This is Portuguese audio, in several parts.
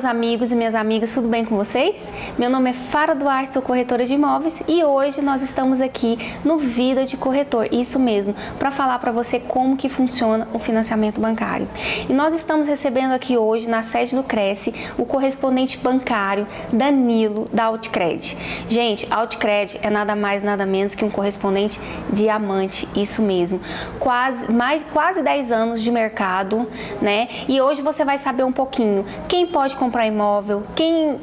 amigos e minhas amigas, tudo bem com vocês? Meu nome é Fara Duarte, sou corretora de imóveis e hoje nós estamos aqui no Vida de Corretor, isso mesmo, para falar para você como que funciona o financiamento bancário. E nós estamos recebendo aqui hoje, na sede do Cresce, o correspondente bancário Danilo, da Outcred. Gente, a Outcred é nada mais, nada menos que um correspondente diamante, isso mesmo. Quase 10 anos de mercado, né? E hoje você vai saber um pouquinho quem pode comprar imóvel,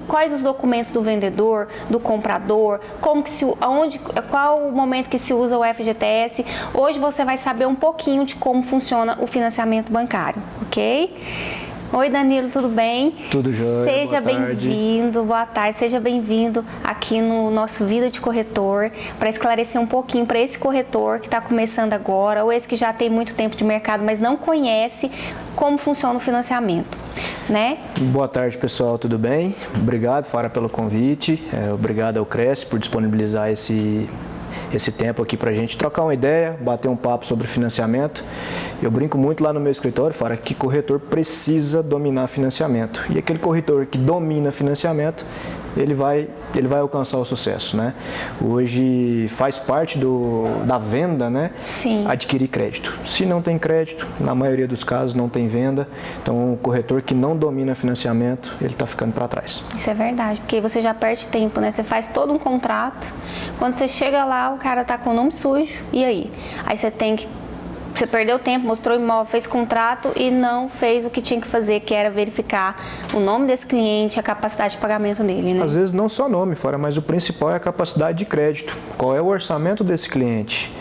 quais os documentos do vendedor, do comprador, qual o momento que se usa o FGTS. Hoje você vai saber um pouquinho de como funciona o financiamento bancário, ok? Oi Danilo, tudo bem? Tudo jóia, Seja bem-vindo, boa tarde, seja bem-vindo aqui no nosso Vida de Corretor, para esclarecer um pouquinho para esse corretor que está começando agora, ou esse que já tem muito tempo de mercado, mas não conhece como funciona o financiamento, né? Boa tarde, pessoal, tudo bem? Obrigado, Fara, pelo convite, obrigado ao Cresce por disponibilizar esse tempo aqui para a gente trocar uma ideia, bater um papo sobre financiamento. Eu brinco muito lá no meu escritório, Fara, que corretor precisa dominar financiamento. E aquele corretor que domina financiamento, ele vai alcançar o sucesso, né? Hoje faz parte da venda, né? Sim. Adquirir crédito. Se não tem crédito, na maioria dos casos não tem venda. Então, o corretor que não domina financiamento, ele está ficando para trás. Isso é verdade, porque você já perde tempo, né? Você faz todo um contrato, quando você chega lá, o cara tá com o nome sujo, e aí? Aí você perdeu tempo, mostrou o imóvel, fez contrato e não fez o que tinha que fazer, que era verificar o nome desse cliente, a capacidade de pagamento dele, né? Às vezes não só nome, Fora, mas o principal é a capacidade de crédito. Qual é o orçamento desse cliente?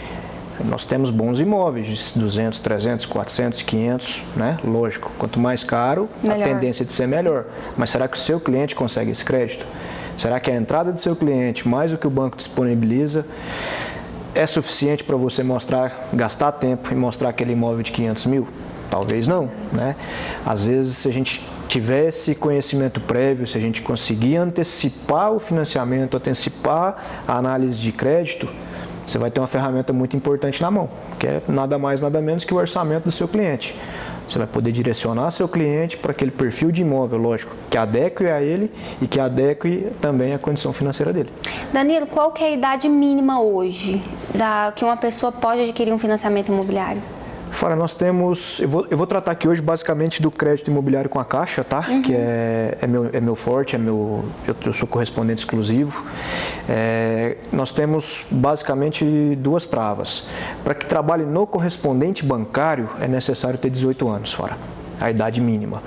Nós temos bons imóveis, 200, 300, 400, 500, né? Lógico, quanto mais caro, melhor. A tendência de ser melhor. Mas será que o seu cliente consegue esse crédito? Será que a entrada do seu cliente, mais o que o banco disponibiliza, é suficiente para você gastar tempo e mostrar aquele imóvel de 500 mil? Talvez não, né? Às vezes, se a gente tivesse conhecimento prévio, se a gente conseguir antecipar o financiamento, antecipar a análise de crédito, você vai ter uma ferramenta muito importante na mão, que é nada mais, nada menos que o orçamento do seu cliente. Você vai poder direcionar seu cliente para aquele perfil de imóvel, lógico, que adeque a ele e que adeque também à condição financeira dele. Danilo, qual que é a idade mínima hoje que uma pessoa pode adquirir um financiamento imobiliário? Fora, nós temos, eu vou tratar aqui hoje basicamente do crédito imobiliário com a Caixa, tá? Uhum. Que é meu forte, eu sou correspondente exclusivo. Nós temos basicamente duas travas. Para que trabalhe no correspondente bancário é necessário ter 18 anos, Fora, a idade mínima.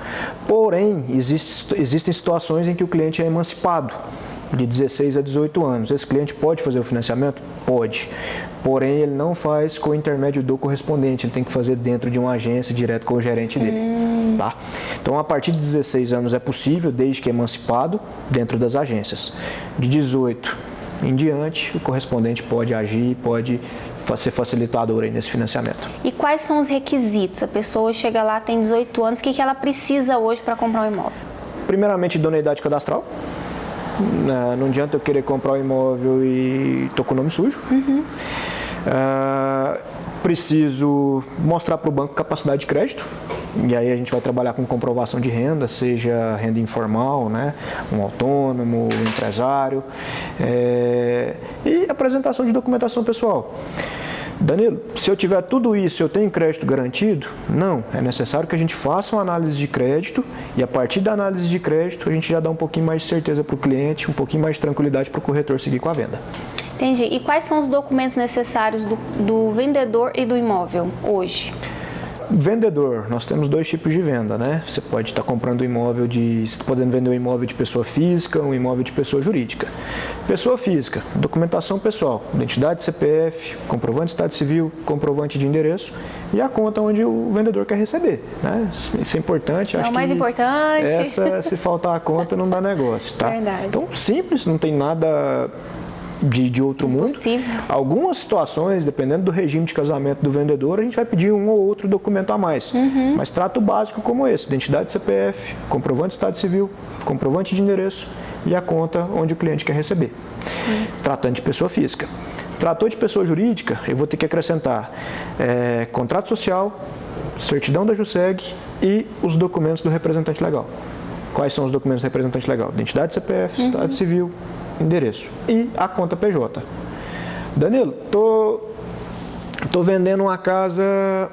Porém, existem situações em que o cliente é emancipado, de 16 a 18 anos. Esse cliente pode fazer o financiamento? Pode. Porém, ele não faz com o intermédio do correspondente, ele tem que fazer dentro de uma agência, direto com o gerente dele. Tá? Então, a partir de 16 anos é possível, desde que é emancipado, dentro das agências. De 18 em diante, o correspondente pode agir, pode ser facilitador aí nesse financiamento. E quais são os requisitos? A pessoa chega lá, tem 18 anos, o que ela precisa hoje para comprar um imóvel? Primeiramente, idoneidade cadastral. Não adianta eu querer comprar um imóvel e estou com o nome sujo. Uhum. Preciso mostrar para o banco capacidade de crédito. E aí a gente vai trabalhar com comprovação de renda, seja renda informal, né? Um autônomo, um empresário. E apresentação de documentação pessoal. Danilo, se eu tiver tudo isso, eu tenho crédito garantido? Não, é necessário que a gente faça uma análise de crédito e a partir da análise de crédito a gente já dá um pouquinho mais de certeza para o cliente, um pouquinho mais de tranquilidade para o corretor seguir com a venda. Entendi. E quais são os documentos necessários do vendedor e do imóvel hoje? Vendedor, nós temos dois tipos de venda, né? Você pode estar comprando um imóvel você está podendo vender um imóvel de pessoa física, um imóvel de pessoa jurídica. Pessoa física, documentação pessoal, identidade CPF, comprovante de estado civil, comprovante de endereço e a conta onde o vendedor quer receber, né? Isso é importante. É o mais importante. Se faltar a conta, não dá negócio, tá? Verdade. Então, simples, não tem nada de outro mundo. Algumas situações, dependendo do regime de casamento do vendedor, a gente vai pedir um ou outro documento a mais. Uhum. Mas trato básico como esse, identidade CPF, comprovante de estado civil, comprovante de endereço e a conta onde o cliente quer receber. Sim. Tratando de pessoa física. Tratou de pessoa jurídica, eu vou ter que acrescentar contrato social, certidão da JUSEG e os documentos do representante legal. Quais são os documentos do representante legal? Identidade CPF, Estado Civil, endereço e a conta PJ. Danilo, tô vendendo uma casa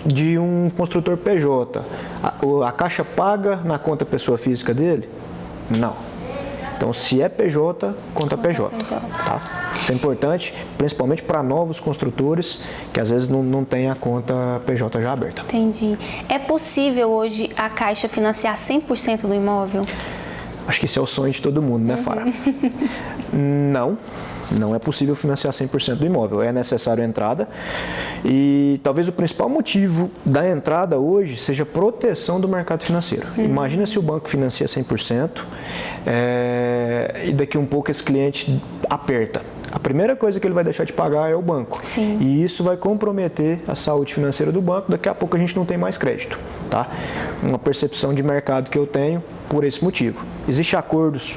de um construtor PJ. A Caixa paga na conta pessoa física dele? Não. Então, se é PJ, conta PJ. Tá? Isso é importante, principalmente para novos construtores que às vezes não tem a conta PJ já aberta. Entendi. É possível hoje a Caixa financiar 100% do imóvel? Acho que esse é o sonho de todo mundo, né, Fara? Não é possível financiar 100% do imóvel. É necessário a entrada e talvez o principal motivo da entrada hoje seja a proteção do mercado financeiro. Imagina se o banco financia 100% e daqui um pouco esse cliente aperta. A primeira coisa que ele vai deixar de pagar é o banco. Sim. E isso vai comprometer a saúde financeira do banco. Daqui a pouco a gente não tem mais crédito. Tá? Uma percepção de mercado que eu tenho por esse motivo. Existem acordos,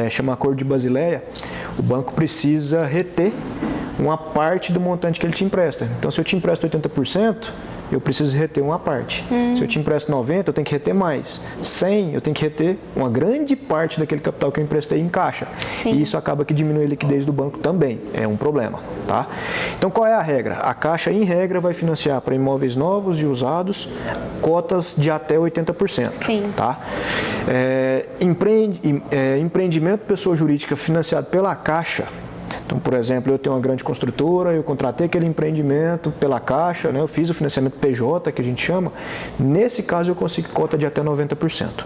chama Acordo de Basileia. O banco precisa reter uma parte do montante que ele te empresta. Então, se eu te empresto 80%, eu preciso reter uma parte. Se eu te empresto 90%, eu tenho que reter mais. 100%, eu tenho que reter uma grande parte daquele capital que eu emprestei em caixa. Sim. E isso acaba que diminui a liquidez do banco também. É um problema. Tá? Então, qual é a regra? A Caixa, em regra, vai financiar para imóveis novos e usados cotas de até 80%. Sim. Tá? Empreendimento pessoa jurídica financiado pela Caixa. Então, por exemplo, eu tenho uma grande construtora, eu contratei aquele empreendimento pela Caixa, né, eu fiz o financiamento PJ, que a gente chama. Nesse caso, eu consigo cota de até 90%.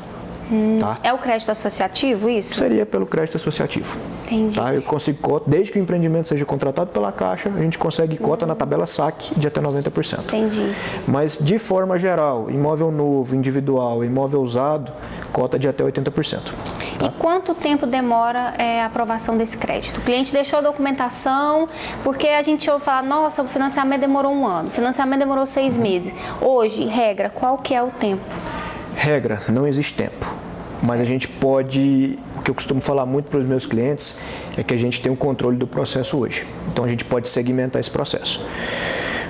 Tá? É o crédito associativo isso? Seria pelo crédito associativo. Entendi. Tá? Eu consigo cota, desde que o empreendimento seja contratado pela Caixa, a gente consegue cota na tabela SAC de até 90%. Entendi. Mas, de forma geral, imóvel novo, individual, imóvel usado, cota de até 80%. Tá? E quanto tempo demora a aprovação desse crédito? O cliente deixou a documentação, porque a gente ouve falar, nossa, o financiamento demorou 1 ano, o financiamento demorou 6 meses. Hoje, regra, qual que é o tempo? Regra, não existe tempo. Mas a gente pode, o que eu costumo falar muito para os meus clientes, é que a gente tem um controle do processo hoje. Então a gente pode segmentar esse processo.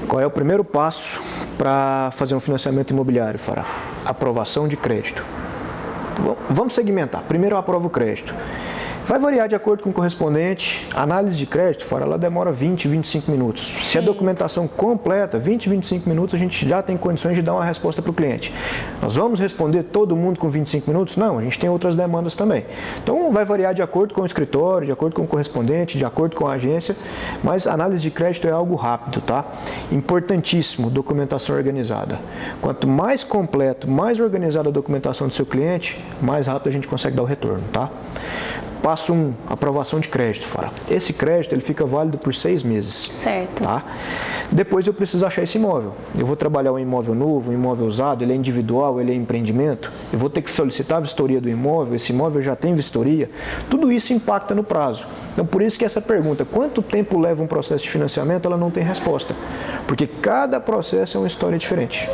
Qual é o primeiro passo para fazer um financiamento imobiliário, Fará? Aprovação de crédito. Vamos segmentar. Primeiro eu aprovo o crédito. Vai variar de acordo com o correspondente. A análise de crédito, fora, ela demora 20, 25 minutos. Sim. Se a documentação completa, 20, 25 minutos, a gente já tem condições de dar uma resposta para o cliente. Nós vamos responder todo mundo com 25 minutos? Não, a gente tem outras demandas também. Então, vai variar de acordo com o escritório, de acordo com o correspondente, de acordo com a agência, mas a análise de crédito é algo rápido, tá? Importantíssimo, documentação organizada. Quanto mais completo, mais organizada a documentação do seu cliente, mais rápido a gente consegue dar o retorno, tá? Passo 1, aprovação de crédito, Fara. Esse crédito ele fica válido por 6 meses. Certo. Tá? Depois eu preciso achar esse imóvel. Eu vou trabalhar um imóvel novo, um imóvel usado, ele é individual, ele é empreendimento. Eu vou ter que solicitar a vistoria do imóvel, esse imóvel já tem vistoria. Tudo isso impacta no prazo. Então, por isso que essa pergunta, quanto tempo leva um processo de financiamento, ela não tem resposta. Porque cada processo é uma história diferente.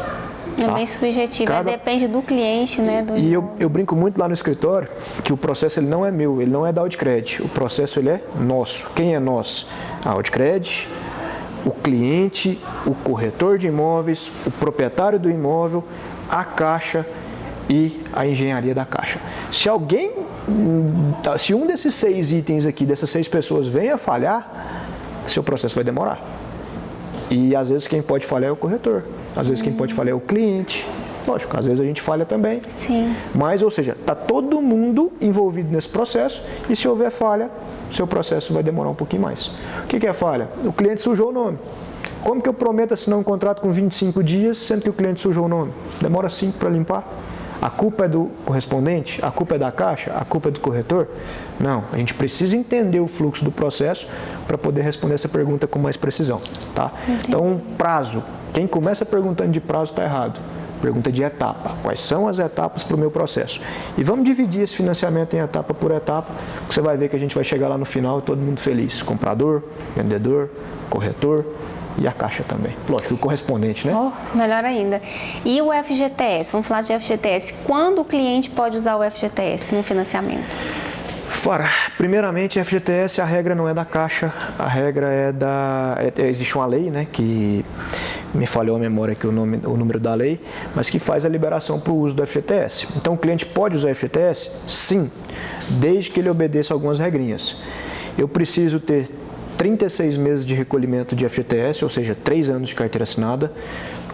É bem subjetivo, depende do cliente, né? E eu brinco muito lá no escritório que o processo ele não é meu, ele não é da Audicred, o processo ele é nosso. Quem é nós? A Audicred, o cliente, o corretor de imóveis, o proprietário do imóvel, a Caixa e a engenharia da Caixa. Se um desses 6 itens aqui, dessas 6 pessoas vem a falhar, seu processo vai demorar. E às vezes quem pode falhar é o corretor, às vezes quem pode falhar é o cliente, lógico, às vezes a gente falha também. Sim. Mas, ou seja, está todo mundo envolvido nesse processo e se houver falha, seu processo vai demorar um pouquinho mais. O que é falha? O cliente sujou o nome. Como que eu prometo assinar um contrato com 25 dias, sendo que o cliente sujou o nome? Demora 5 para limpar? A culpa é do correspondente? A culpa é da Caixa? A culpa é do corretor? Não, a gente precisa entender o fluxo do processo para poder responder essa pergunta com mais precisão. Tá? Então, prazo. Quem começa perguntando de prazo está errado. Pergunta de etapa. Quais são as etapas para o meu processo? E vamos dividir esse financiamento em etapa por etapa, que você vai ver que a gente vai chegar lá no final todo mundo feliz. Comprador, vendedor, corretor e a Caixa também. Lógico, o correspondente, né? Oh, melhor ainda. E o FGTS? Vamos falar de FGTS. Quando o cliente pode usar o FGTS no financiamento? Fora, primeiramente, a regra não é da Caixa, a regra é existe uma lei, né, que me falhou a memória aqui o número da lei, mas que faz a liberação para o uso do FGTS. Então, o cliente pode usar FGTS? Sim, desde que ele obedeça algumas regrinhas. Eu preciso ter 36 meses de recolhimento de FGTS, ou seja, 3 anos de carteira assinada,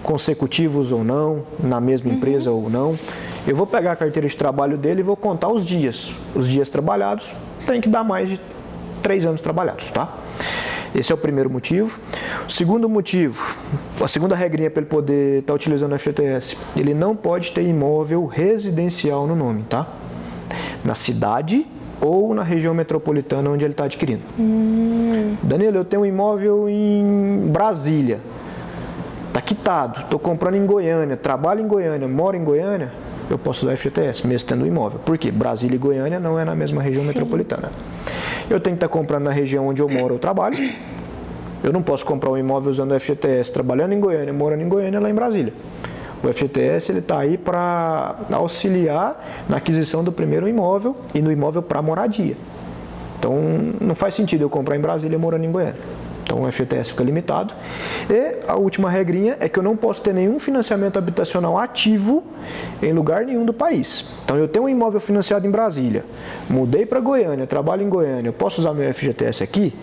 consecutivos ou não, na mesma empresa ou não. Eu vou pegar a carteira de trabalho dele e vou contar os dias. Os dias trabalhados tem que dar mais de 3 anos trabalhados, tá? Esse é o primeiro motivo. O segundo motivo, a segunda regrinha para ele poder estar utilizando o FGTS, ele não pode ter imóvel residencial no nome, tá? Na cidade ou na região metropolitana onde ele está adquirindo. Danilo, eu tenho um imóvel em Brasília, está quitado, estou comprando em Goiânia, trabalho em Goiânia, moro em Goiânia, eu posso usar FGTS, mesmo tendo um imóvel. Por quê? Brasília e Goiânia não é na mesma região metropolitana. Eu tenho que estar comprando na região onde eu moro ou trabalho. Eu não posso comprar um imóvel usando o FGTS, trabalhando em Goiânia, morando em Goiânia, lá em Brasília. O FGTS está aí para auxiliar na aquisição do primeiro imóvel e no imóvel para moradia. Então, não faz sentido eu comprar em Brasília morando em Goiânia. Então, o FGTS fica limitado. E a última regrinha é que eu não posso ter nenhum financiamento habitacional ativo em lugar nenhum do país. Então, eu tenho um imóvel financiado em Brasília, mudei para Goiânia, trabalho em Goiânia, eu posso usar meu FGTS aqui?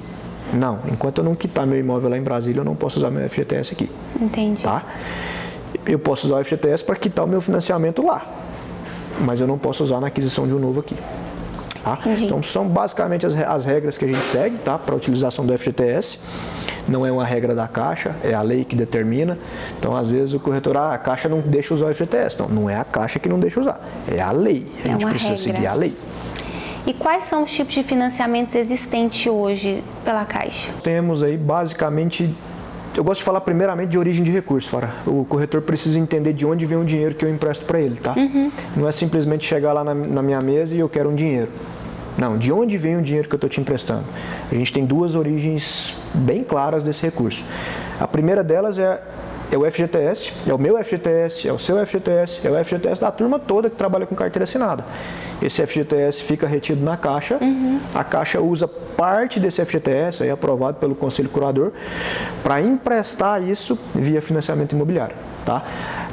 Não. Enquanto eu não quitar meu imóvel lá em Brasília, eu não posso usar meu FGTS aqui. Entendi. Tá? Eu posso usar o FGTS para quitar o meu financiamento lá, mas eu não posso usar na aquisição de um novo aqui. Tá? Então, são basicamente as regras que a gente segue, tá? Para a utilização do FGTS. Não é uma regra da Caixa, é a lei que determina. Então, às vezes, o corretor, a Caixa não deixa usar o FGTS. Não é a Caixa que não deixa usar, é a lei. A gente precisa seguir a lei. E quais são os tipos de financiamentos existentes hoje pela Caixa? Temos aí, basicamente, eu gosto de falar primeiramente de origem de recurso, Fara. O corretor precisa entender de onde vem o dinheiro que eu empresto para ele, tá? Não é simplesmente chegar lá na minha mesa e eu quero um dinheiro. Não, de onde vem o dinheiro que eu estou te emprestando? A gente tem duas origens bem claras desse recurso. A primeira delas é o FGTS, é o meu FGTS, é o seu FGTS, é o FGTS da turma toda que trabalha com carteira assinada. Esse FGTS fica retido na Caixa, a Caixa usa parte desse FGTS, aí aprovado pelo Conselho Curador, para emprestar isso via financiamento imobiliário. Tá?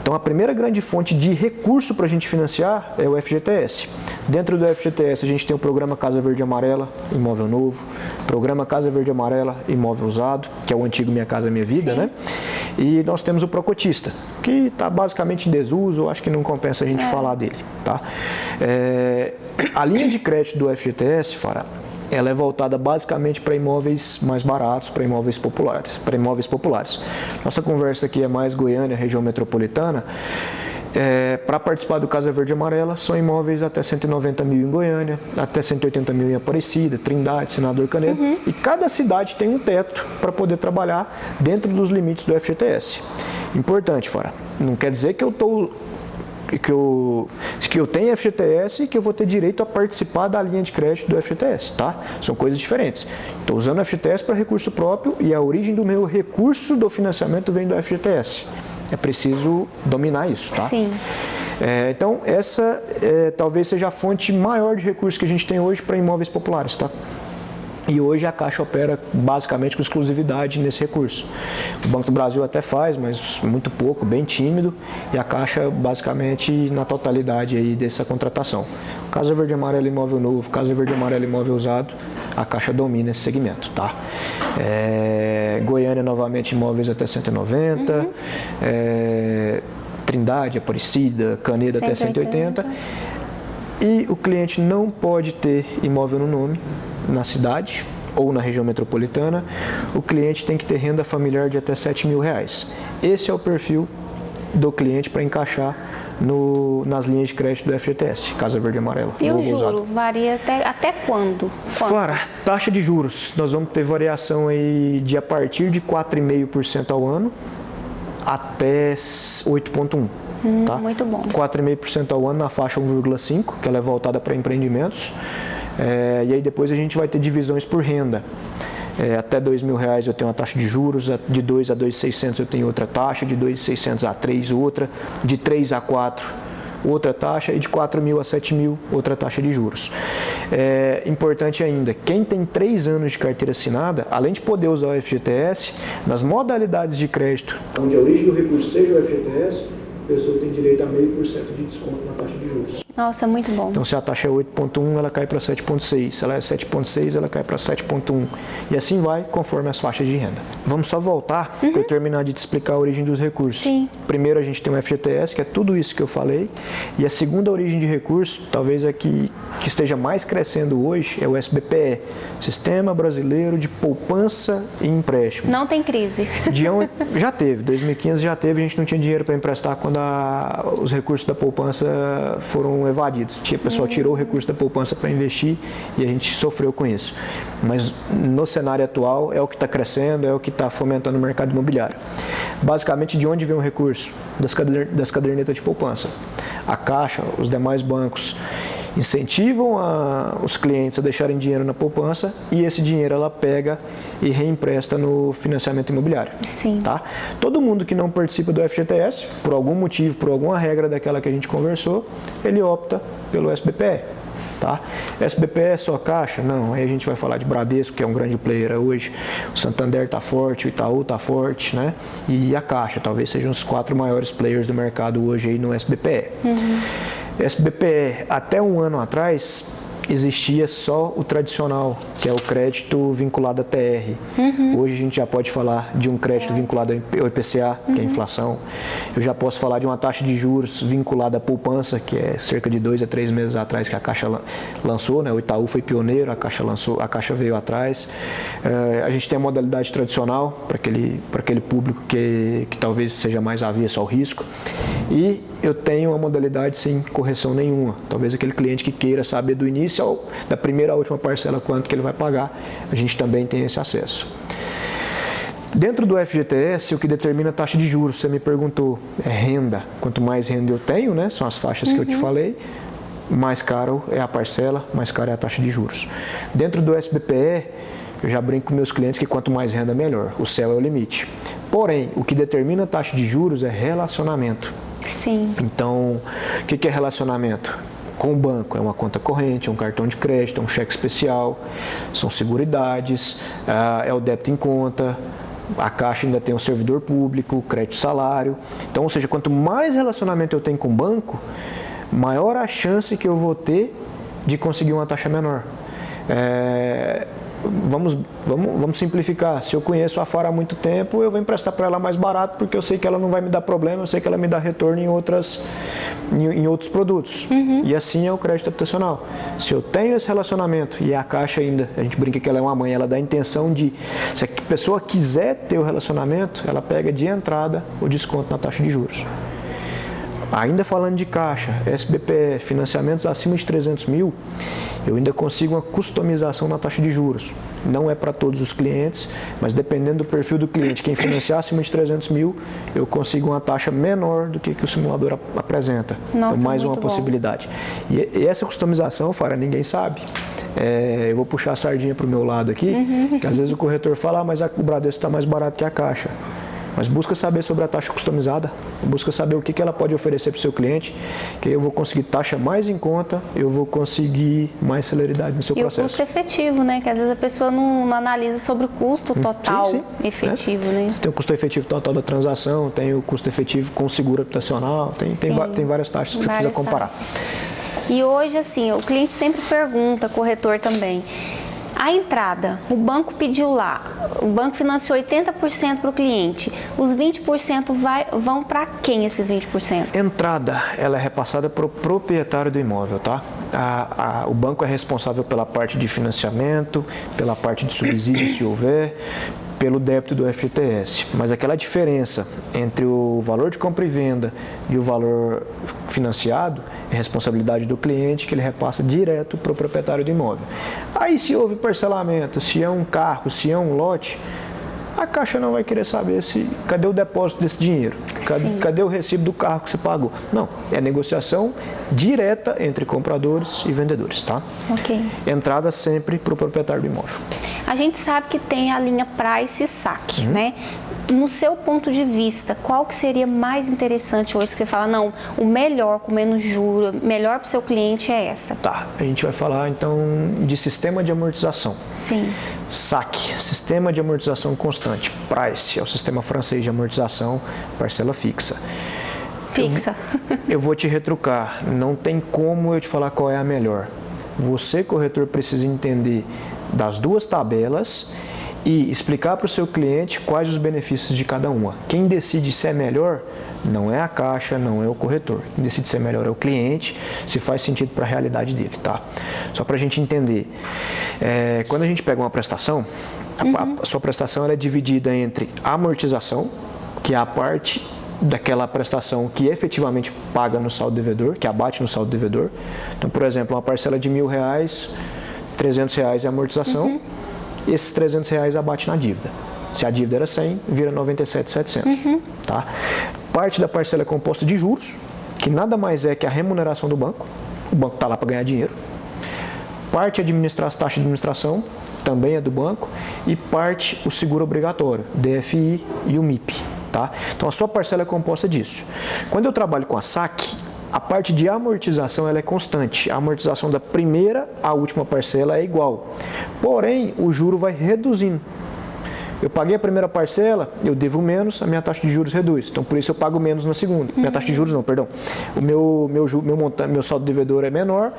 Então, a primeira grande fonte de recurso para a gente financiar é o FGTS. Dentro do FGTS, a gente tem o programa Casa Verde e Amarela, imóvel novo, programa Casa Verde e Amarela, imóvel usado, que é o antigo Minha Casa Minha Vida, né? E nós temos o Procotista, que está basicamente em desuso, acho que não compensa a gente falar dele. Tá? A linha de crédito do FGTS, Fara, ela é voltada basicamente para imóveis mais baratos, para imóveis populares. Nossa conversa aqui é mais Goiânia, região metropolitana. Para participar do Casa Verde e Amarela, são imóveis até 190 mil em Goiânia, até 180 mil em Aparecida, Trindade, Senador Canedo. E cada cidade tem um teto para poder trabalhar dentro dos limites do FGTS. Importante, Fara, não quer dizer que eu tenho FGTS e que eu vou ter direito a participar da linha de crédito do FGTS, tá? São coisas diferentes. Estou usando o FGTS para recurso próprio e a origem do meu recurso do financiamento vem do FGTS. É preciso dominar isso, tá? Sim. Então, essa talvez seja a fonte maior de recursos que a gente tem hoje para imóveis populares, tá? E hoje a Caixa opera basicamente com exclusividade nesse recurso. O Banco do Brasil até faz, mas muito pouco, bem tímido, e a Caixa basicamente na totalidade aí dessa contratação. Casa Verde e Amarela imóvel novo, Casa Verde e Amarela imóvel usado, a Caixa domina esse segmento, tá? Goiânia novamente imóveis até 190, Trindade, Aparecida, Canedo até 180. E o cliente não pode ter imóvel no nome na cidade ou na região metropolitana. O cliente tem que ter renda familiar de até R$7 mil. Esse é o perfil do cliente para encaixar nas linhas de crédito do FGTS, Casa Verde e Amarela. E o juro varia até quando? Fora, taxa de juros. Nós vamos ter variação aí a partir de 4,5% ao ano até 8,1%. Tá? Muito bom. 4,5% ao ano na faixa 1,5%, que ela é voltada para empreendimentos. E aí depois a gente vai ter divisões por renda. Até R$2 mil eu tenho uma taxa de juros, de 2 a 2.600 eu tenho outra taxa, de 2.600 a 3 outra, de 3 a 4 outra taxa, e de 4 mil a 7 mil, outra taxa de juros. Importante ainda, quem tem 3 anos de carteira assinada, além de poder usar o FGTS, nas modalidades de crédito, onde a origem do recurso seja o FGTS, a pessoa tem direito a 0,5% de desconto na taxa de juros. Nossa, muito bom. Então, se a taxa é 8,1, ela cai para 7,6. Se ela é 7,6, ela cai para 7,1. E assim vai, conforme as faixas de renda. Vamos só voltar para eu terminar de te explicar a origem dos recursos. Sim. Primeiro, a gente tem o FGTS, que é tudo isso que eu falei. E a segunda origem de recurso, talvez a que esteja mais crescendo hoje, é o SBPE, Sistema Brasileiro de Poupança e Empréstimo. Não tem crise. Já teve, 2015 já teve, a gente não tinha dinheiro para emprestar quando os recursos da poupança foram evadidos. O pessoal tirou o recurso da poupança para investir e a gente sofreu com isso. Mas no cenário atual é o que está crescendo, é o que está fomentando o mercado imobiliário. Basicamente, de onde vem o recurso? Das cadernetas de poupança. A Caixa, os demais bancos incentivam os clientes a deixarem dinheiro na poupança e esse dinheiro ela pega e reempresta no financiamento imobiliário. Sim. Tá? Todo mundo que não participa do FGTS, por algum motivo, por alguma regra daquela que a gente conversou, ele opta pelo SBPE. Tá? SBPE é só Caixa? Não, aí a gente vai falar de Bradesco, que é um grande player hoje, o Santander está forte, o Itaú está forte, né? E a Caixa, talvez sejam os 4 maiores players do mercado hoje aí no SBPE. SBPE, até um ano atrás, existia só o tradicional, que é o crédito vinculado a TR. Hoje a gente já pode falar de um crédito vinculado ao IPCA, que é a inflação. Eu já posso falar de uma taxa de juros vinculada à poupança, que é cerca de 2 a 3 meses atrás que a Caixa lançou, né? O Itaú foi pioneiro, a Caixa veio atrás. A gente tem a modalidade tradicional para aquele público que talvez seja mais avesso ao risco. E eu tenho uma modalidade sem correção nenhuma. Talvez aquele cliente que queira saber do início, da primeira à última parcela, quanto que ele vai pagar, a gente também tem esse acesso. Dentro do FGTS, o que determina a taxa de juros, você me perguntou, é renda. Quanto mais renda eu tenho, né, são as faixas que eu te falei, mais caro é a parcela, mais caro é a taxa de juros. Dentro do SBPE, eu já brinco com meus clientes que quanto mais renda, melhor. O céu é o limite. Porém, o que determina a taxa de juros é relacionamento. Sim. Então, o que é relacionamento? Com o banco, é uma conta corrente, é um cartão de crédito, é um cheque especial, são seguridades, é o débito em conta, a Caixa ainda tem um servidor público, crédito salário. Então, ou seja, quanto mais relacionamento eu tenho com o banco, maior a chance que eu vou ter de conseguir uma taxa menor. Vamos simplificar. Se eu conheço a Fara há muito tempo, eu vou emprestar para ela mais barato porque eu sei que ela não vai me dar problema, eu sei que ela me dá retorno em outros produtos. E assim é o crédito habitacional. Se eu tenho esse relacionamento e a Caixa ainda, a gente brinca que ela é uma mãe, ela dá a intenção de, se a pessoa quiser ter o relacionamento, ela pega de entrada o desconto na taxa de juros. Ainda falando de Caixa, SBPE, financiamentos acima de 300 mil, eu ainda consigo uma customização na taxa de juros. Não é para todos os clientes, mas dependendo do perfil do cliente, quem financiar acima de 300 mil, eu consigo uma taxa menor do que o simulador apresenta. Nossa, então, mais uma bom. possibilidade. E essa customização, Fara, ninguém sabe. Eu vou puxar a sardinha para o meu lado aqui, que às vezes o corretor fala, mas o Bradesco está mais barato que a Caixa. Mas busca saber sobre a taxa customizada, busca saber o que ela pode oferecer para o seu cliente, que aí eu vou conseguir taxa mais em conta, eu vou conseguir mais celeridade no seu processo. E o custo efetivo, né? Que às vezes a pessoa não analisa sobre o custo total efetivo, né? Você tem o custo efetivo total da transação, tem o custo efetivo com o seguro habitacional, tem várias taxas que você precisa comparar. E hoje, assim, o cliente sempre pergunta, corretor também, a entrada, o banco pediu lá, o banco financiou 80% para o cliente, os 20% vão para quem esses 20%? Entrada, ela é repassada para o proprietário do imóvel, tá? O banco é responsável pela parte de financiamento, pela parte de subsídio, se houver, pelo débito do FGTS, mas aquela diferença entre o valor de compra e venda e o valor financiado é responsabilidade do cliente, que ele repassa direto para o proprietário do imóvel. Aí, se houve parcelamento, se é um carro, se é um lote, a Caixa não vai querer saber cadê o depósito desse dinheiro, cadê o recibo do carro que você pagou. Não, é negociação direta entre compradores e vendedores, tá? Ok. Entrada sempre para o proprietário do imóvel. A gente sabe que tem a linha Price e Saque, né? No seu ponto de vista, qual que seria mais interessante hoje? Que você fala, não, o melhor, com menos juros, melhor para o seu cliente é essa. Tá, a gente vai falar então de sistema de amortização. Sim. SAC, sistema de amortização constante. Price, é o sistema francês de amortização, parcela fixa. Fixa. Eu vou te retrucar, não tem como eu te falar qual é a melhor. Você, corretor, precisa entender das duas tabelas e explicar para o seu cliente quais os benefícios de cada uma. Quem decide se é melhor não é a Caixa, não é o corretor. Quem decide se é melhor é o cliente, se faz sentido para a realidade dele, tá? Só para a gente entender. Quando a gente pega uma prestação, a sua prestação ela é dividida entre amortização, que é a parte daquela prestação que efetivamente paga no saldo devedor, que abate no saldo devedor. Então, por exemplo, uma parcela de R$1.000, R$300 é a amortização, esses R$300 abate na dívida. Se a dívida era 100, vira 97.700, tá? Parte da parcela é composta de juros, que nada mais é que a remuneração do banco. O banco está lá para ganhar dinheiro. Parte taxa de administração, também é do banco, e parte o seguro obrigatório, DFI e o MIP. Tá? Então a sua parcela é composta disso. Quando eu trabalho com a SAC, a parte de amortização ela é constante. A amortização da primeira à última parcela é igual. Porém, o juro vai reduzindo. Eu paguei a primeira parcela, eu devo menos, a minha taxa de juros reduz. Então, por isso eu pago menos na segunda. Minha taxa de juros não, perdão. O meu saldo devedor é menor,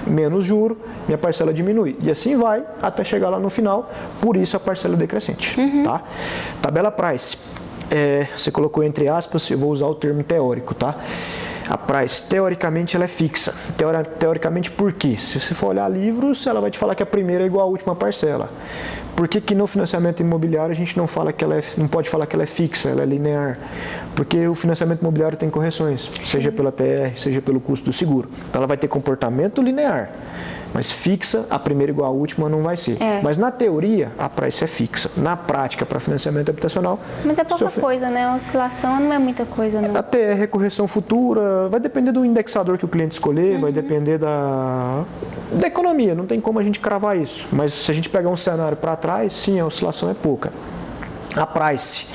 menos juro, minha parcela diminui. E assim vai até chegar lá no final, por isso a parcela é decrescente. Tá? Tabela Price. Você colocou entre aspas, eu vou usar o termo teórico, tá? A price, teoricamente, ela é fixa. Teoricamente, por quê? Se você for olhar livros, ela vai te falar que a primeira é igual à última parcela. Por que no financiamento imobiliário a gente não pode falar que ela é fixa, ela é linear? Porque o financiamento imobiliário tem correções, seja pela TR, seja pelo custo do seguro. Então ela vai ter comportamento linear. Mas fixa, a primeira igual à última não vai ser. Mas na teoria, a price é fixa. Na prática, para financiamento habitacional... Mas é pouca coisa, né? A oscilação não é muita coisa, não. A TR é correção futura, vai depender do indexador que o cliente escolher, vai depender da economia, não tem como a gente cravar isso. Mas se a gente pegar um cenário para trás, sim, a oscilação é pouca. A price,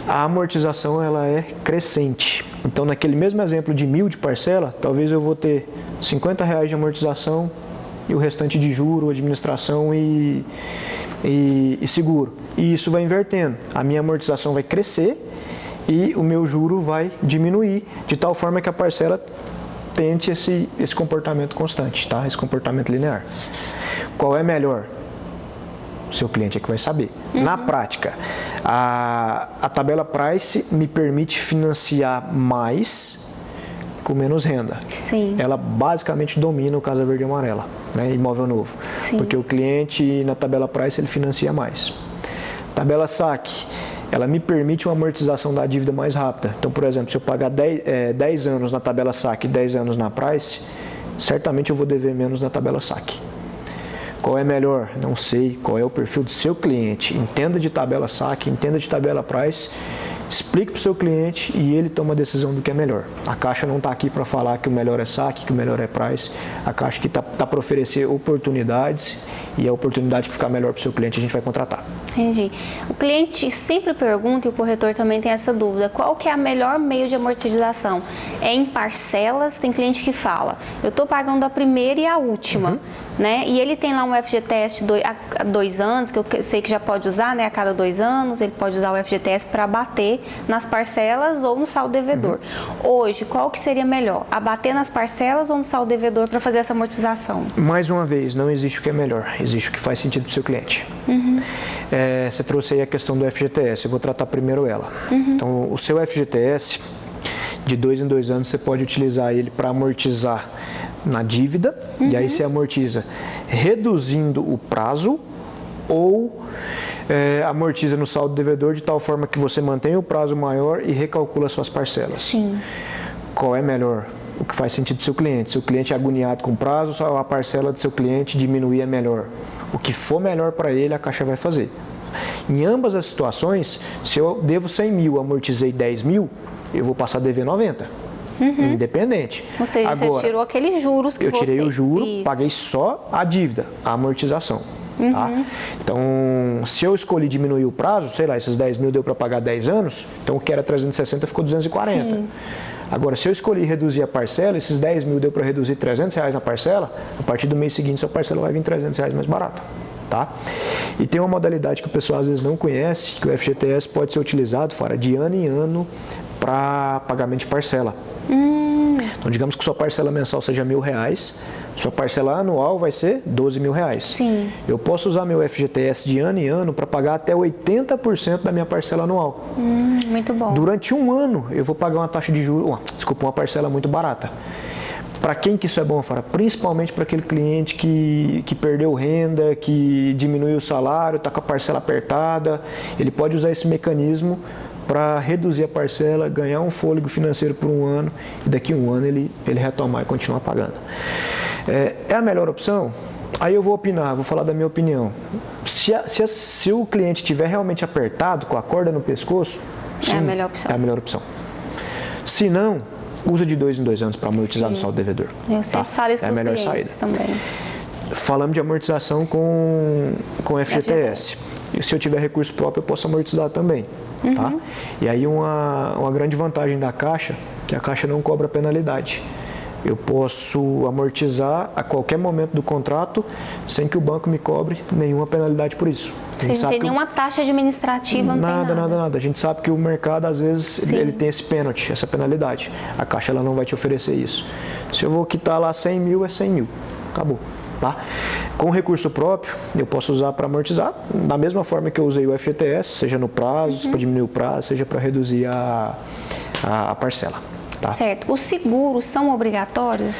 a amortização ela é crescente. Então, naquele mesmo exemplo de 1.000 de parcela, talvez eu vou ter R$50 de amortização, e o restante de juro, administração e seguro. E isso vai invertendo. A minha amortização vai crescer e o meu juro vai diminuir, de tal forma que a parcela tente esse comportamento constante, tá? Esse comportamento linear. Qual é melhor? O seu cliente é que vai saber. Na prática, a tabela Price me permite financiar mais com menos renda. Sim. Ela basicamente domina o Casa Verde e Amarela, né? Imóvel novo. Sim. Porque o cliente na tabela Price ele financia mais. Tabela SAC, ela me permite uma amortização da dívida mais rápida. Então, por exemplo, se eu pagar 10 anos na tabela SAC e 10 anos na Price, certamente eu vou dever menos na tabela SAC. Qual é melhor? Não sei. Qual é o perfil do seu cliente? Entenda de tabela SAC, entenda de tabela Price. Explique para o seu cliente e ele toma a decisão do que é melhor. A Caixa não está aqui para falar que o melhor é SAC, que o melhor é Price. A Caixa que está para oferecer oportunidades e a oportunidade que ficar melhor para o seu cliente a gente vai contratar. Entendi. O cliente sempre pergunta, e o corretor também tem essa dúvida, qual que é a melhor meio de amortização? É em parcelas? Tem cliente que fala, eu estou pagando a primeira e a última, né? E ele tem lá um FGTS há 2 anos, que eu sei que já pode usar, né? A cada 2 anos, ele pode usar o FGTS para abater nas parcelas ou no saldo devedor. Hoje, qual que seria melhor? Abater nas parcelas ou no saldo devedor para fazer essa amortização? Mais uma vez, não existe o que é melhor, existe o que faz sentido para o seu cliente. Você trouxe aí a questão do FGTS, eu vou tratar primeiro ela. Então, o seu FGTS, de 2 em 2 anos, você pode utilizar ele para amortizar na dívida, e aí você amortiza reduzindo o prazo ou amortiza no saldo devedor de tal forma que você mantém o prazo maior e recalcula suas parcelas. Sim. Qual é melhor? O que faz sentido para o seu cliente? Se o cliente é agoniado com prazo, só a parcela do seu cliente diminuir é melhor. O que for melhor para ele, a Caixa vai fazer. Em ambas as situações, se eu devo 100 mil, amortizei 10 mil, eu vou passar a dever 90. Independente. Ou seja, agora, você tirou aqueles juros que eu tirei o juro, Isso. paguei só a dívida, a amortização. Tá? Então, se eu escolhi diminuir o prazo, sei lá, esses 10 mil deu para pagar 10 anos, então o que era 360 ficou 240. Sim. Agora, se eu escolhi reduzir a parcela, esses 10 mil deu para reduzir R$300 na parcela, a partir do mês seguinte sua parcela vai vir R$300 mais barata. Tá? E tem uma modalidade que o pessoal às vezes não conhece, que o FGTS pode ser utilizado fora de ano em ano para pagamento de parcela. Então, digamos que sua parcela mensal seja R$1.000, sua parcela anual vai ser R$12.000. Sim. Eu posso usar meu FGTS de ano em ano para pagar até 80% da minha parcela anual. Muito bom. Durante um ano, eu vou pagar uma taxa de juros, uma parcela muito barata. Para quem que isso é bom, Fara? Principalmente para aquele cliente que perdeu renda, que diminuiu o salário, está com a parcela apertada. Ele pode usar esse mecanismo para reduzir a parcela, ganhar um fôlego financeiro por um ano e daqui a um ano ele retomar e continuar pagando. É a melhor opção? Aí eu vou opinar, vou falar da minha opinião. Se o cliente estiver realmente apertado, com a corda no pescoço, sim, é a melhor opção. É a melhor opção. Se não, usa de 2 em 2 anos para amortizar no saldo devedor. Eu sempre falo isso com os clientes também. Falamos de amortização com FGTS. E se eu tiver recurso próprio, eu posso amortizar também. Tá? E aí uma grande vantagem da Caixa, que a Caixa não cobra penalidade. Eu posso amortizar a qualquer momento do contrato sem que o banco me cobre nenhuma penalidade por isso. Você não tem nenhuma taxa administrativa, não tem nada. A gente sabe que o mercado, às vezes, ele tem esse pênalti, essa penalidade. A Caixa ela não vai te oferecer isso. Se eu vou quitar lá 100 mil, é 100 mil. Acabou. Tá? Com recurso próprio, eu posso usar para amortizar, da mesma forma que eu usei o FGTS, seja no prazo, para diminuir o prazo, seja para reduzir a parcela. Tá? Certo. Os seguros são obrigatórios?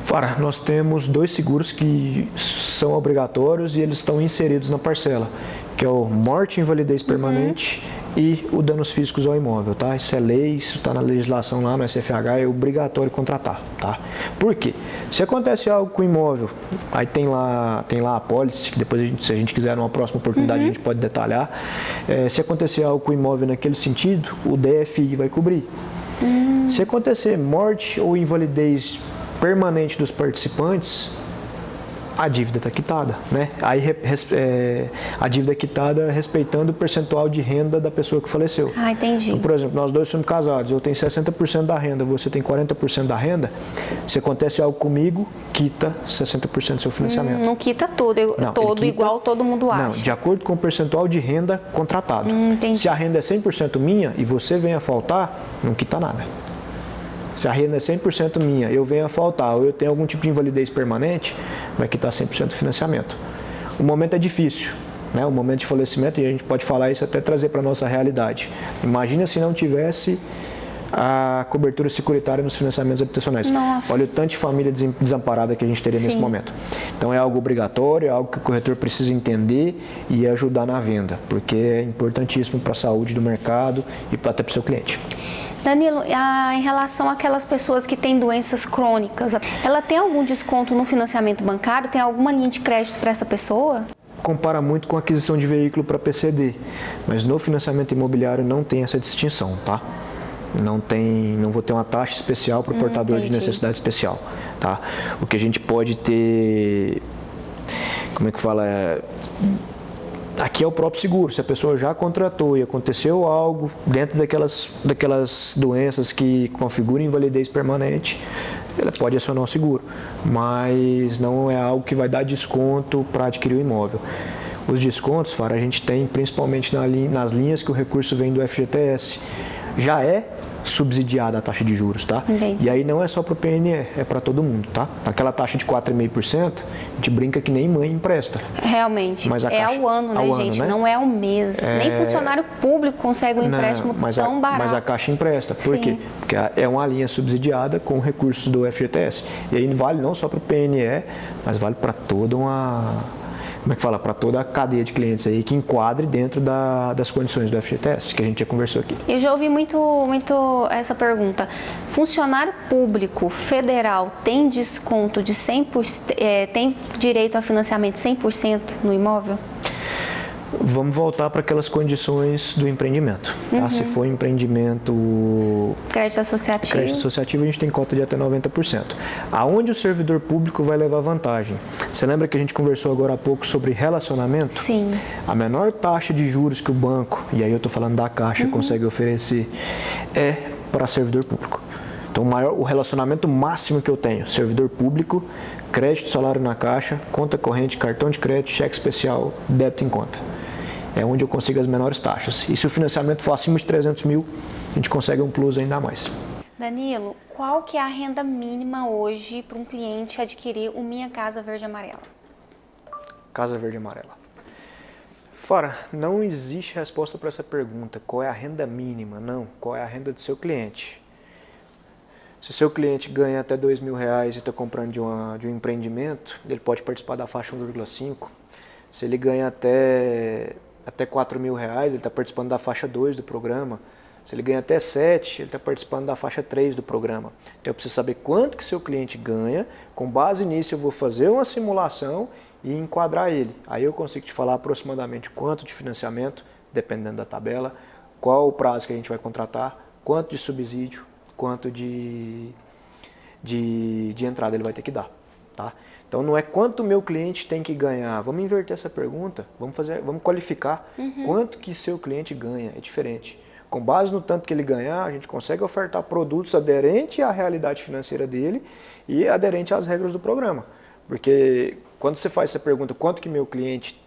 Fara, nós temos 2 seguros que são obrigatórios e eles estão inseridos na parcela, que é o morte e invalidez permanente e o danos físicos ao imóvel, tá? Isso é lei, isso está na legislação lá no SFH, é obrigatório contratar, tá? Por quê? Se acontece algo com o imóvel, aí tem lá a apólice, que depois se a gente quiser numa próxima oportunidade a gente pode detalhar. Se acontecer algo com o imóvel naquele sentido, o DFI vai cobrir. Se acontecer morte ou invalidez permanente dos participantes, a dívida está quitada, né? Aí a dívida é quitada respeitando o percentual de renda da pessoa que faleceu. Ah, entendi. Então, por exemplo, nós dois somos casados, eu tenho 60% da renda, você tem 40% da renda. Se acontece algo comigo, quita 60% do seu financiamento. Não quita tudo, quita, igual todo mundo acha. Não, de acordo com o percentual de renda contratado. Se a renda é 100% minha e você vem a faltar, não quita nada. Se a renda é 100% minha, eu venho a faltar ou eu tenho algum tipo de invalidez permanente, vai quitar 100% do financiamento. O momento é difícil, né? O momento de falecimento, e a gente pode falar isso até trazer para a nossa realidade. Imagina se não tivesse a cobertura securitária nos financiamentos habitacionais. Nossa. Olha o tanto de família desamparada que a gente teria nesse momento. Então é algo obrigatório, é algo que o corretor precisa entender e ajudar na venda, porque é importantíssimo para a saúde do mercado e até para o seu cliente. Danilo, em relação àquelas pessoas que têm doenças crônicas, ela tem algum desconto no financiamento bancário? Tem alguma linha de crédito para essa pessoa? Compara muito com a aquisição de veículo para PCD, mas no financiamento imobiliário não tem essa distinção, tá? Não vou ter uma taxa especial para o portador de necessidade especial, tá? O que a gente pode ter, como é que fala? Aqui é o próprio seguro, se a pessoa já contratou e aconteceu algo dentro daquelas doenças que configuram invalidez permanente, ela pode acionar o seguro, mas não é algo que vai dar desconto para adquirir o imóvel. Os descontos, Fara, a gente tem principalmente nas linhas que o recurso vem do FGTS. Já é subsidiada a taxa de juros, tá? Entendi. E aí não é só para o PNE, é para todo mundo, tá? Aquela taxa de 4,5%, a gente brinca que nem mãe empresta. Realmente, mas ao ano, né, gente? Né? Não é ao mês. Nem funcionário público consegue um empréstimo tão barato. Mas a Caixa empresta. Por quê? Porque é uma linha subsidiada com recursos do FGTS. E aí vale não só para o PNE, mas vale para toda para toda a cadeia de clientes aí que enquadre dentro das condições do FGTS, que a gente já conversou aqui. Eu já ouvi muito essa pergunta. Funcionário público federal tem desconto de 100%, tem direito a financiamento 100% no imóvel? Vamos voltar para aquelas condições do empreendimento. Tá? Se for empreendimento... Crédito associativo. Crédito associativo, a gente tem cota de até 90%. Aonde o servidor público vai levar vantagem? Você lembra que a gente conversou agora há pouco sobre relacionamento? Sim. A menor taxa de juros que o banco, e aí eu estou falando da Caixa, consegue oferecer é para servidor público. Então, o relacionamento máximo que eu tenho, servidor público, crédito, salário na Caixa, conta corrente, cartão de crédito, cheque especial, débito em conta. É onde eu consigo as menores taxas. E se o financiamento for acima de 300 mil, a gente consegue um plus ainda mais. Danilo, qual que é a renda mínima hoje para um cliente adquirir o Minha Casa Verde e Amarela? Casa Verde e Amarela. Fora, não existe resposta para essa pergunta. Qual é a renda mínima? Não. Qual é a renda do seu cliente? Se o seu cliente ganha até R$2.000 e está comprando de um empreendimento, ele pode participar da faixa 1,5. Se ele ganha até R$4.000, ele está participando da faixa 2 do programa. Se ele ganha até 7, ele está participando da faixa 3 do programa. Então eu preciso saber quanto que seu cliente ganha. Com base nisso eu vou fazer uma simulação e enquadrar ele. Aí eu consigo te falar aproximadamente quanto de financiamento, dependendo da tabela, qual o prazo que a gente vai contratar, quanto de subsídio, quanto de entrada ele vai ter que dar. Tá? Então não é quanto o meu cliente tem que ganhar. Vamos inverter essa pergunta, vamos qualificar quanto que seu cliente ganha, é diferente. Com base no tanto que ele ganhar, a gente consegue ofertar produtos aderentes à realidade financeira dele e aderente às regras do programa. Porque quando você faz essa pergunta, quanto que meu cliente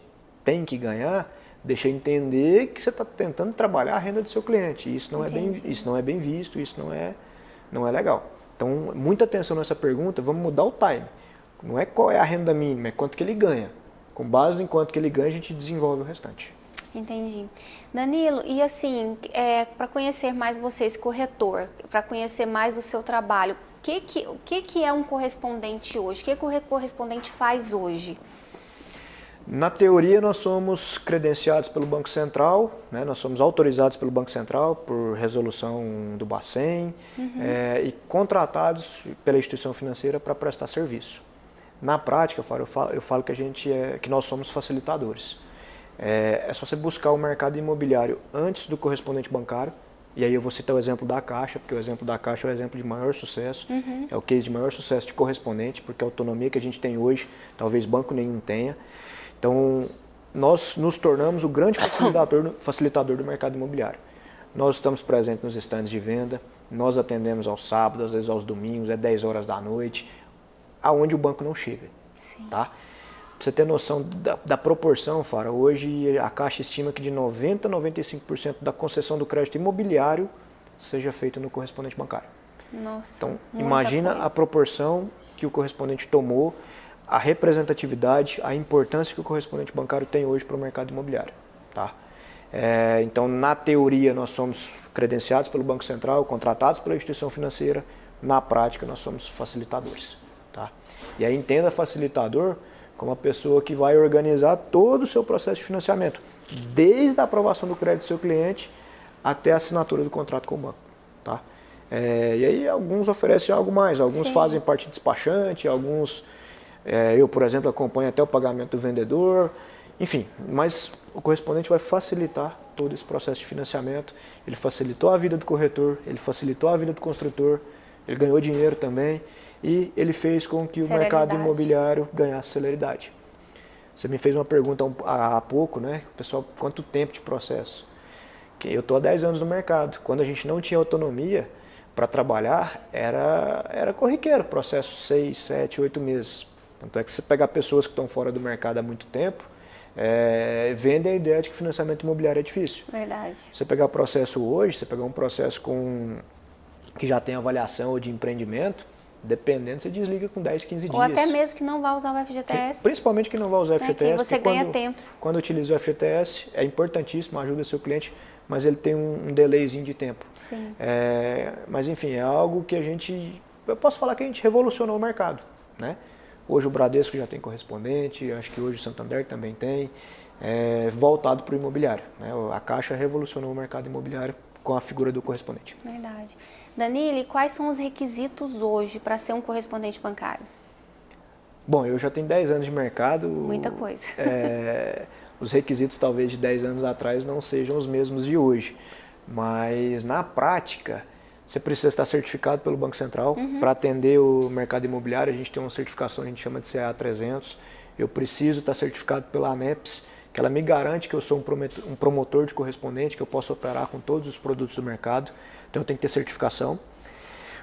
tem que ganhar, deixa eu entender que você está tentando trabalhar a renda do seu cliente. E isso não é bem visto, isso não é legal. Então, muita atenção nessa pergunta, vamos mudar o time. Não é qual é a renda mínima, é quanto que ele ganha. Com base em quanto que ele ganha, a gente desenvolve o restante. Entendi. Danilo, e assim, para conhecer mais você, esse corretor, para conhecer mais do seu trabalho, o que é um correspondente hoje? O que o correspondente faz hoje? Na teoria, nós somos credenciados pelo Banco Central, né? Nós somos autorizados pelo Banco Central por resolução do Bacen e contratados pela instituição financeira para prestar serviço. Na prática, eu falo que nós somos facilitadores. É só você buscar o mercado imobiliário antes do correspondente bancário, e aí eu vou citar o exemplo da Caixa, porque o exemplo da Caixa é o exemplo de maior sucesso, é o case de maior sucesso de correspondente, porque a autonomia que a gente tem hoje, talvez banco nenhum tenha. Então, nós nos tornamos o grande facilitador do mercado imobiliário. Nós estamos presentes nos estandes de venda, nós atendemos aos sábados, às vezes aos domingos, 10 horas da noite, aonde o banco não chega. Sim. Tá? Pra você ter noção da proporção, Fara, hoje a Caixa estima que de 90% a 95% da concessão do crédito imobiliário seja feita no correspondente bancário. Nossa, então, imagina a proporção que o correspondente tomou, a representatividade, a importância que o correspondente bancário tem hoje para o mercado imobiliário. Tá? Então, na teoria, nós somos credenciados pelo Banco Central, contratados pela instituição financeira, na prática, nós somos facilitadores. Tá? E aí, entenda facilitador como a pessoa que vai organizar todo o seu processo de financiamento, desde a aprovação do crédito do seu cliente até a assinatura do contrato com o banco. Tá? E aí, alguns oferecem algo mais, alguns fazem parte de despachante, alguns... eu, por exemplo, acompanho até o pagamento do vendedor, enfim, mas o correspondente vai facilitar todo esse processo de financiamento. Ele facilitou a vida do corretor, ele facilitou a vida do construtor, ele ganhou dinheiro também e ele fez com que o mercado imobiliário ganhasse celeridade. Você me fez uma pergunta há pouco, né? Pessoal, quanto tempo de processo? Eu estou há 10 anos no mercado. Quando a gente não tinha autonomia para trabalhar, era corriqueiro, processo 6, 7, 8 meses. Tanto é que se pegar pessoas que estão fora do mercado há muito tempo, vendem a ideia de que financiamento imobiliário é difícil. Verdade. Você pegar processo hoje, você pegar um processo que já tem avaliação ou de empreendimento, dependendo, você desliga com 10, 15 dias. Ou até mesmo que não vá usar o FGTS. Principalmente que não vai usar o FGTS. Que você ganha tempo. Quando utiliza o FGTS, é importantíssimo, ajuda seu cliente, mas ele tem um delayzinho de tempo. Sim. Mas enfim, é algo que eu posso falar que a gente revolucionou o mercado, né? Hoje o Bradesco já tem correspondente, acho que hoje o Santander também tem, voltado para o imobiliário, né? A Caixa revolucionou o mercado imobiliário com a figura do correspondente. Verdade. Danilo, quais são os requisitos hoje para ser um correspondente bancário? Bom, eu já tenho 10 anos de mercado. Muita coisa. os requisitos talvez de 10 anos atrás não sejam os mesmos de hoje. Mas na prática, você precisa estar certificado pelo Banco Central. Para atender o mercado imobiliário, a gente tem uma certificação, a gente chama de CA 300. Eu preciso estar certificado pela ANEPS, que ela me garante que eu sou um promotor de correspondente, que eu posso operar com todos os produtos do mercado. Então eu tenho que ter certificação.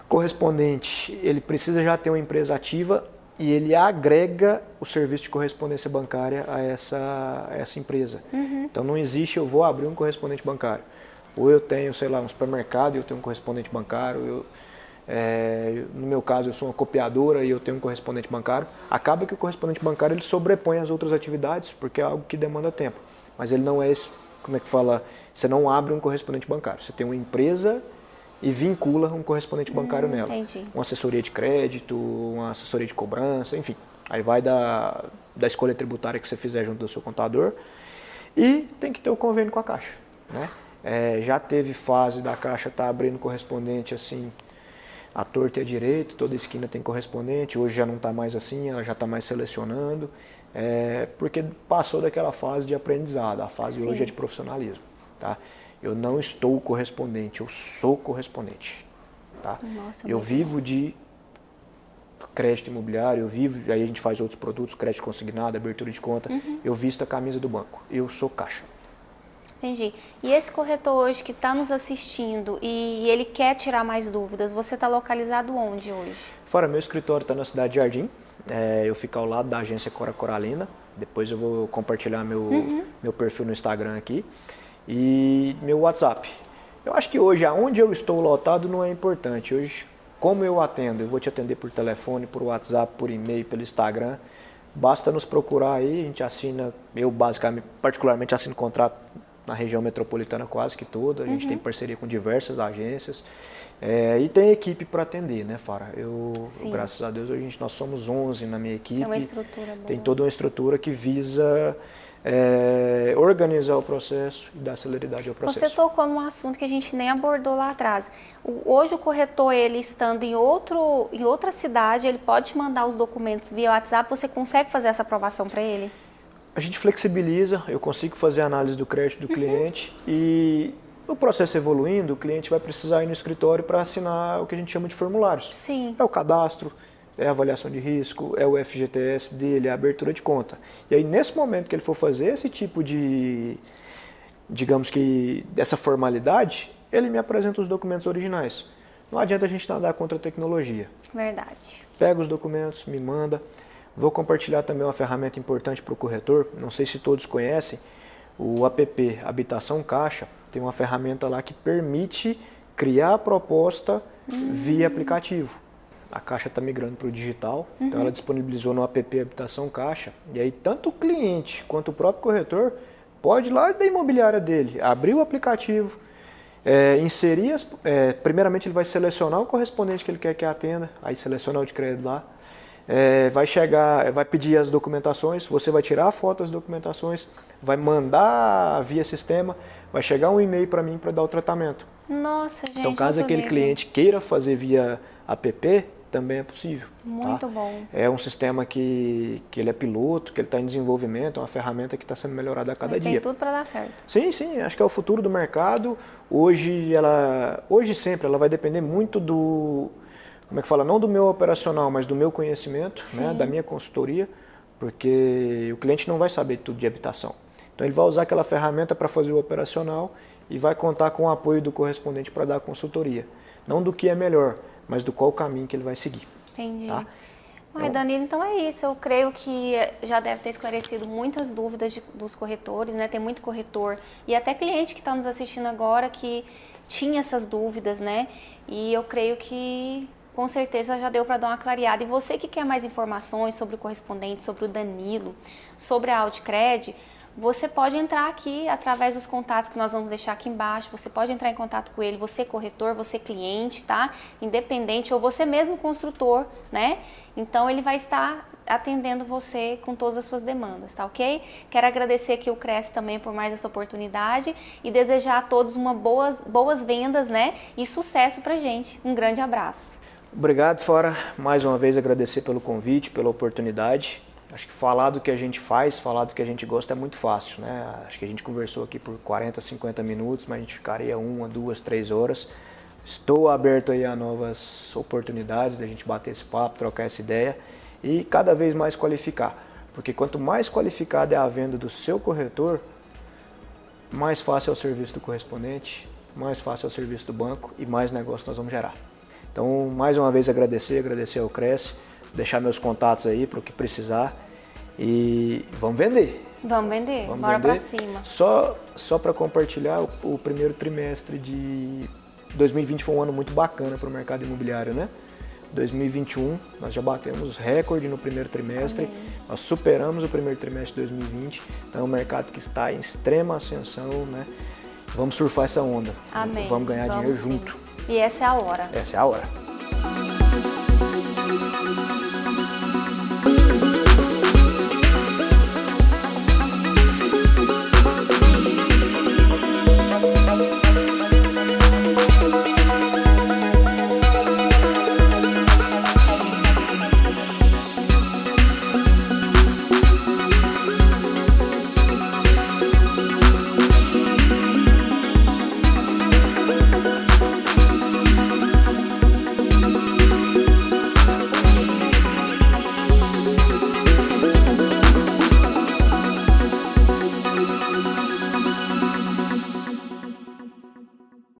Correspondente, ele precisa já ter uma empresa ativa e ele agrega o serviço de correspondência bancária a essa empresa. Então não existe, eu vou abrir um correspondente bancário. Ou eu tenho, sei lá, um supermercado e eu tenho um correspondente bancário. No meu caso, eu sou uma copiadora e eu tenho um correspondente bancário. Acaba que o correspondente bancário ele sobrepõe as outras atividades, porque é algo que demanda tempo. Mas ele não é, como é que fala, você não abre um correspondente bancário. Você tem uma empresa e vincula um correspondente bancário nela. Entendi. Uma assessoria de crédito, uma assessoria de cobrança, enfim. Aí vai da escolha tributária que você fizer junto do seu contador. E tem que ter o convênio com a Caixa, né? Já teve fase da Caixa estar abrindo correspondente assim, à torta e à direita, toda esquina tem correspondente, hoje já não está mais assim, ela já está mais selecionando, porque passou daquela fase de aprendizado, a fase Sim. hoje é de profissionalismo. Tá? Eu não estou correspondente, eu sou correspondente. Tá? Nossa, eu muito vivo de crédito imobiliário, aí a gente faz outros produtos, crédito consignado, abertura de conta, eu visto a camisa do banco, eu sou Caixa. Entendi. E esse corretor hoje que está nos assistindo e ele quer tirar mais dúvidas, você está localizado onde hoje? Fora, meu escritório está na cidade de Jardim, eu fico ao lado da agência Cora Coralina, depois eu vou compartilhar meu perfil no Instagram aqui, e meu WhatsApp. Eu acho que hoje, aonde eu estou lotado não é importante, hoje como eu atendo, eu vou te atender por telefone, por WhatsApp, por e-mail, pelo Instagram, basta nos procurar aí, a gente assina, eu basicamente, particularmente assino contrato na região metropolitana quase que toda, a gente tem parceria com diversas agências e tem equipe para atender, né, Fara? Graças a Deus, hoje nós somos 11 na minha equipe. Tem uma estrutura boa. Tem toda uma estrutura que visa organizar o processo e dar celeridade ao processo. Você tocou num assunto que a gente nem abordou lá atrás. Hoje o corretor, ele estando em outra cidade, ele pode te mandar os documentos via WhatsApp, você consegue fazer essa aprovação para ele? A gente flexibiliza, eu consigo fazer a análise do crédito do cliente e o processo evoluindo, o cliente vai precisar ir no escritório para assinar o que a gente chama de formulários. Sim. É o cadastro, é a avaliação de risco, é o FGTS dele, é a abertura de conta. E aí nesse momento que ele for fazer esse tipo de, digamos que, dessa formalidade, ele me apresenta os documentos originais. Não adianta a gente nadar contra a tecnologia. Verdade. Pega os documentos, me manda. Vou compartilhar também uma ferramenta importante para o corretor, não sei se todos conhecem, o app Habitação Caixa, tem uma ferramenta lá que permite criar a proposta via aplicativo. A Caixa está migrando para o digital, então ela disponibilizou no app Habitação Caixa, e aí tanto o cliente quanto o próprio corretor pode ir lá da imobiliária dele, abrir o aplicativo, inserir, primeiramente ele vai selecionar o correspondente que ele quer que atenda, aí seleciona o de crédito lá, vai pedir as documentações, você vai tirar a foto das documentações, vai mandar via sistema, vai chegar um e-mail para mim para dar o tratamento. Nossa, gente. Então, caso aquele cliente queira fazer via app, também é possível. Muito bom. É um sistema que ele é piloto, que ele está em desenvolvimento, é uma ferramenta que está sendo melhorada a cada Mas dia. tem tudo para dar certo. Sim, acho que é o futuro do mercado. Hoje sempre, ela vai depender muito do... Como é que fala? Não do meu operacional, mas do meu conhecimento, né, da minha consultoria, porque o cliente não vai saber tudo de habitação. Então ele vai usar aquela ferramenta para fazer o operacional e vai contar com o apoio do correspondente para dar a consultoria. Não do que é melhor, mas do qual caminho que ele vai seguir. Entendi. Tá? Ai, Danilo, então é isso. Eu creio que já deve ter esclarecido muitas dúvidas dos corretores, né? Tem muito corretor e até cliente que está nos assistindo agora que tinha essas dúvidas, né? E eu creio que com certeza já deu para dar uma clareada. E você que quer mais informações sobre o correspondente, sobre o Danilo, sobre a Outcred, você pode entrar aqui através dos contatos que nós vamos deixar aqui embaixo. Você pode entrar em contato com ele, você corretor, você cliente, tá? Independente, ou você mesmo construtor, né? Então ele vai estar atendendo você com todas as suas demandas, tá ok? Quero agradecer aqui o Cresce também por mais essa oportunidade e desejar a todos boas vendas, né? E sucesso pra gente. Um grande abraço. Obrigado, Fora. Mais uma vez agradecer pelo convite, pela oportunidade. Acho que falar do que a gente faz, falar do que a gente gosta é muito fácil, né? Acho que a gente conversou aqui por 40, 50 minutos, mas a gente ficaria 1, 2, 3 horas. Estou aberto aí a novas oportunidades da gente bater esse papo, trocar essa ideia e cada vez mais qualificar. Porque quanto mais qualificada é a venda do seu corretor, mais fácil é o serviço do correspondente, mais fácil é o serviço do banco e mais negócio nós vamos gerar. Então, mais uma vez agradecer ao Cresce, deixar meus contatos aí para o que precisar e vamos vender. Vamos vender, bora pra cima. Só para compartilhar, o primeiro trimestre de 2020 foi um ano muito bacana para o mercado imobiliário, né? 2021, nós já batemos recorde no primeiro trimestre, nós superamos o primeiro trimestre de 2020, então é um mercado que está em extrema ascensão, né? Vamos surfar essa onda, Amém. Vamos ganhar dinheiro junto. E essa é a hora. Essa é a hora.